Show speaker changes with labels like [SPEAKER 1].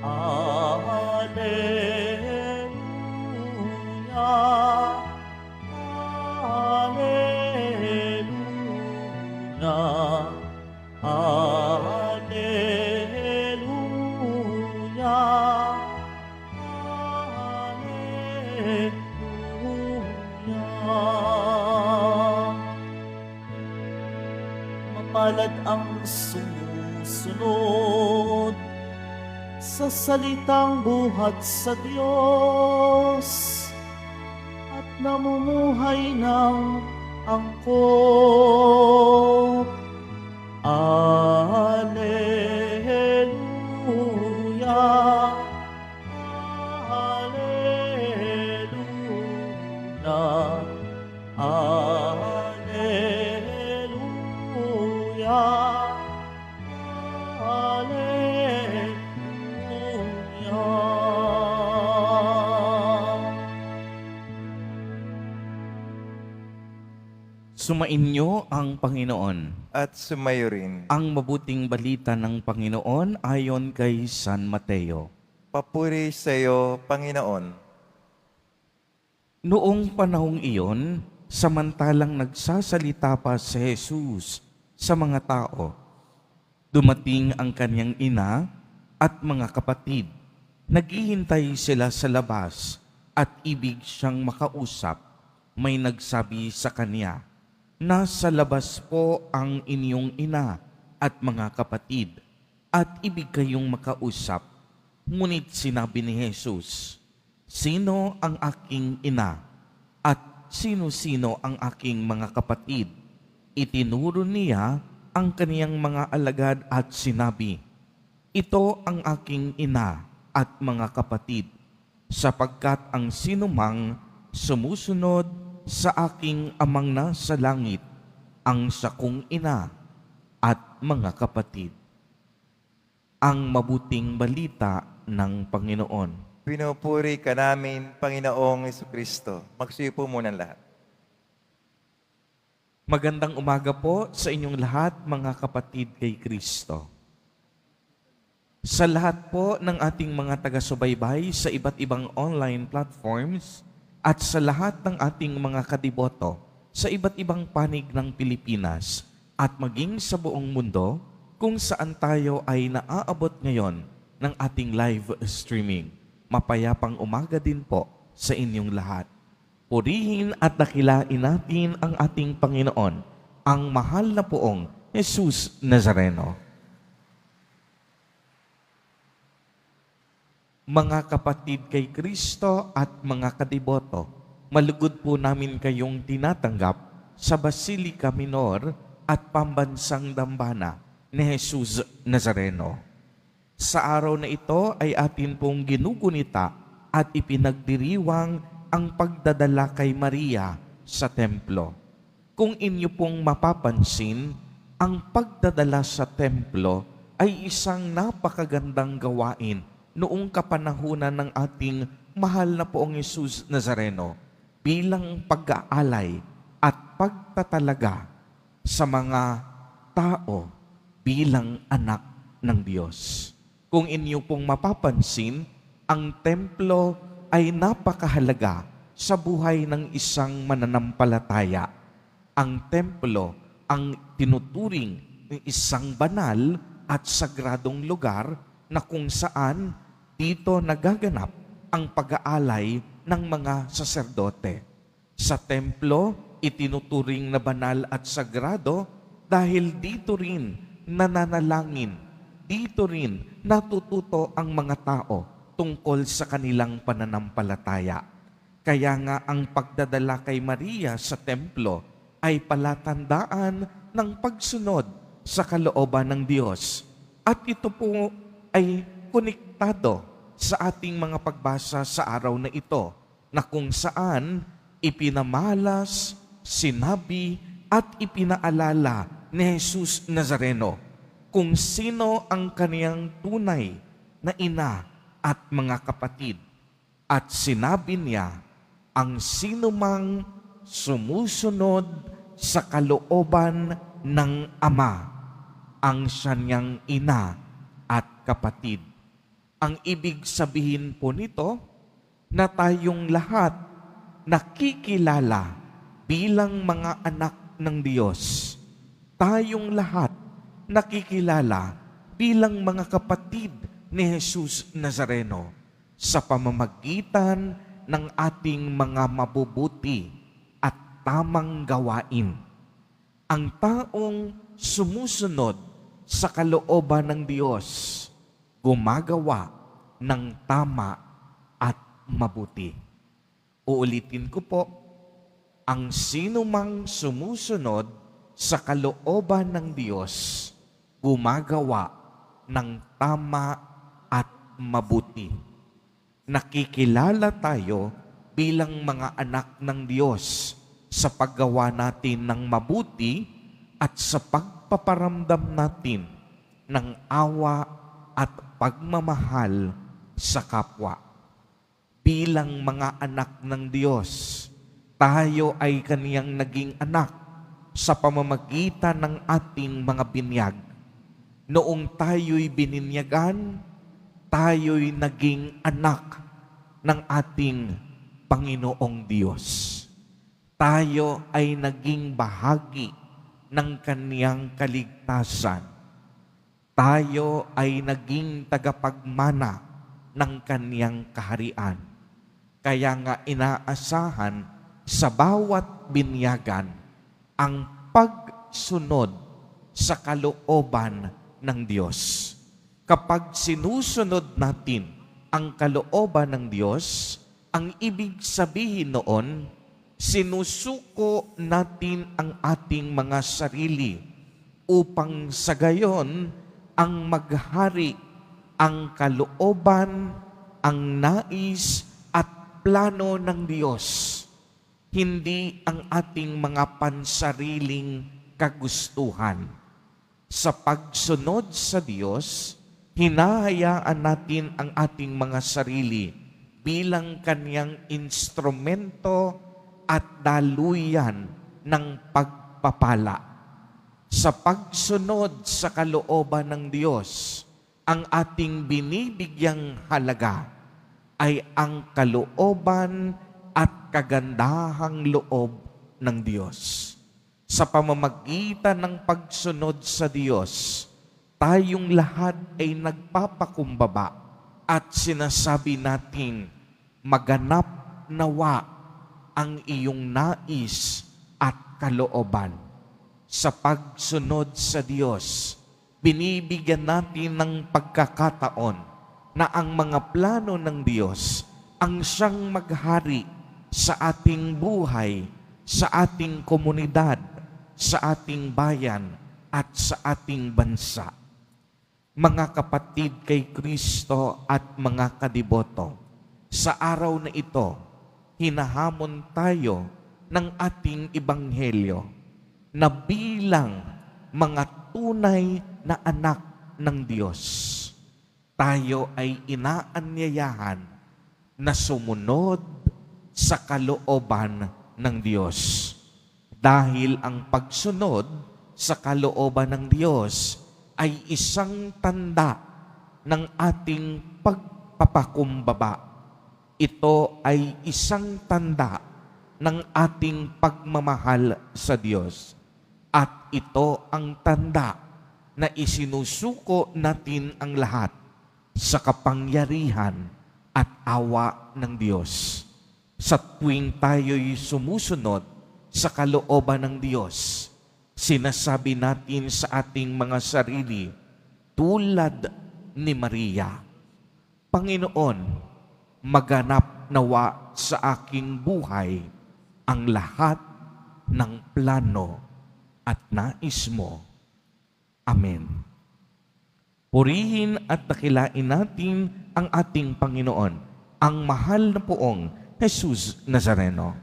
[SPEAKER 1] Alleluia, Alleluia, Alleluia, Alleluia. Mapalad ang sumusunod sa salitang buhat sa Diyos at namumuhay ng angkop. Alleluia, Alleluia, Alleluia, Alleluia.
[SPEAKER 2] Sumainyo ang Panginoon.
[SPEAKER 3] At sumayo rin.
[SPEAKER 2] Ang mabuting balita ng Panginoon ayon kay San Mateo.
[SPEAKER 3] Papuri sa iyo, Panginoon.
[SPEAKER 2] Noong panahong iyon, samantalang nagsasalita pa si Jesus sa mga tao, dumating ang kanyang ina at mga kapatid. Naghihintay sila sa labas at ibig siyang makausap. May nagsabi sa kanya, "Nasa labas po ang inyong ina at mga kapatid, at ibig kayong makausap." Ngunit sinabi ni Jesus, "Sino ang aking ina at sino-sino ang aking mga kapatid?" Itinuro niya ang kaniyang mga alagad at sinabi, "Ito ang aking ina at mga kapatid, sapagkat ang sinumang sumusunod sa aking amang nasa langit, ang sakong ina at mga kapatid." Ang mabuting balita ng Panginoon.
[SPEAKER 3] Pinupuri ka namin, Panginoong Jesucristo. Magsuyo po muna lahat.
[SPEAKER 2] Magandang umaga po sa inyong lahat, mga kapatid kay Kristo. Sa lahat po ng ating mga taga-subaybay sa iba't ibang online platforms at sa lahat ng ating mga kadiboto sa iba't ibang panig ng Pilipinas at maging sa buong mundo kung saan tayo ay naaabot ngayon ng ating live streaming. Mapayapang umaga din po sa inyong lahat. Purihin at dakilain natin ang ating Panginoon, ang mahal na poong Jesus Nazareno. Mga kapatid kay Kristo at mga kadiboto, malugod po namin kayong tinatanggap sa Basilica Minor at Pambansang Dambana ni Jesus Nazareno. Sa araw na ito ay atin pong ginugunita at ipinagdiriwang ang pagdadala kay Maria sa templo. Kung inyo pong mapapansin, ang pagdadala sa templo ay isang napakagandang gawain noong kapanahunan ng ating mahal na poong Jesus Nazareno bilang pag-aalay at pagtatalaga sa mga tao bilang anak ng Diyos. Kung inyo pong mapapansin, ang templo ay napakahalaga sa buhay ng isang mananampalataya. Ang templo ang tinuturing ng isang banal at sagradong lugar na kung saan dito nagaganap ang pag-aalay ng mga saserdote. Sa templo, itinuturing na banal at sagrado dahil dito rin nananalangin, dito rin natututo ang mga tao tungkol sa kanilang pananampalataya. Kaya nga ang pagdadala kay Maria sa templo ay palatandaan ng pagsunod sa kalooban ng Diyos. At ito po ay konektado sa ating mga pagbasa sa araw na ito, na kung saan ipinamalas, sinabi at ipinaalala ni Jesus Nazareno kung sino ang kaniyang tunay na ina at mga kapatid. At sinabi niya, ang sinumang sumusunod sa kalooban ng Ama, ang siya niyang ina at kapatid. Ang ibig sabihin po nito na tayong lahat nakikilala bilang mga anak ng Diyos. Tayong lahat nakikilala bilang mga kapatid ni Jesus Nazareno sa pamamagitan ng ating mga mabubuti at tamang gawain. Ang taong sumusunod sa kalooban ng Diyos, gumagawa ng tama at mabuti. Uulitin ko po, ang sinumang sumusunod sa kalooban ng Diyos, gumagawa ng tama at mabuti. Nakikilala tayo bilang mga anak ng Diyos sa paggawa natin ng mabuti at sa pagpaparamdam natin ng awa at pagmamahal sa kapwa. Bilang mga anak ng Diyos, tayo ay kaniyang naging anak sa pamamagitan ng ating mga binyag. Noong tayo'y bininyagan, tayo'y naging anak ng ating Panginoong Diyos. Tayo ay naging bahagi ng kaniyang kaligtasan. Tayo ay naging tagapagmana ng kaniyang kaharian. Kaya nga inaasahan sa bawat binyagan ang pagsunod sa kalooban ng Diyos. Kapag sinusunod natin ang kalooban ng Diyos, ang ibig sabihin noon, sinusuko natin ang ating mga sarili upang sa gayon ang maghari ang kalooban, ang nais at plano ng Diyos, hindi ang ating mga pansariling kagustuhan. Sa pagsunod sa Diyos, hinahayaan natin ang ating mga sarili bilang kaniyang instrumento at daluyan ng pagpapala. Sa pagsunod sa kalooban ng Diyos, ang ating binibigyang halaga ay ang kalooban at kagandahang loob ng Diyos. Sa pamamagitan ng pagsunod sa Diyos, tayong lahat ay nagpapakumbaba at sinasabi natin, maganap nawa ang iyong nais at kalooban. Sa pagsunod sa Diyos, binibigyan natin ng pagkakataon na ang mga plano ng Diyos ang siyang maghari sa ating buhay, sa ating komunidad, sa ating bayan, at sa ating bansa. Mga kapatid kay Kristo at mga kadiboto, sa araw na ito, hinahamon tayo ng ating ebanghelyo na bilang mga tunay na anak ng Diyos, tayo ay inaanyayahan na sumunod sa kalooban ng Diyos. Dahil ang pagsunod sa kalooban ng Diyos ay isang tanda ng ating pagpapakumbaba. Ito ay isang tanda ng ating pagmamahal sa Diyos. At ito ang tanda na isinusuko natin ang lahat sa kapangyarihan at awa ng Diyos. Sa tuwing tayo'y sumusunod sa kalooban ng Diyos, sinasabi natin sa ating mga sarili, tulad ni Maria, Panginoon, maganap nawa sa aking buhay ang lahat ng plano at nais mo. Amen. Purihin at dakilain natin ang ating Panginoon, ang mahal na poong Jesus Nazareno.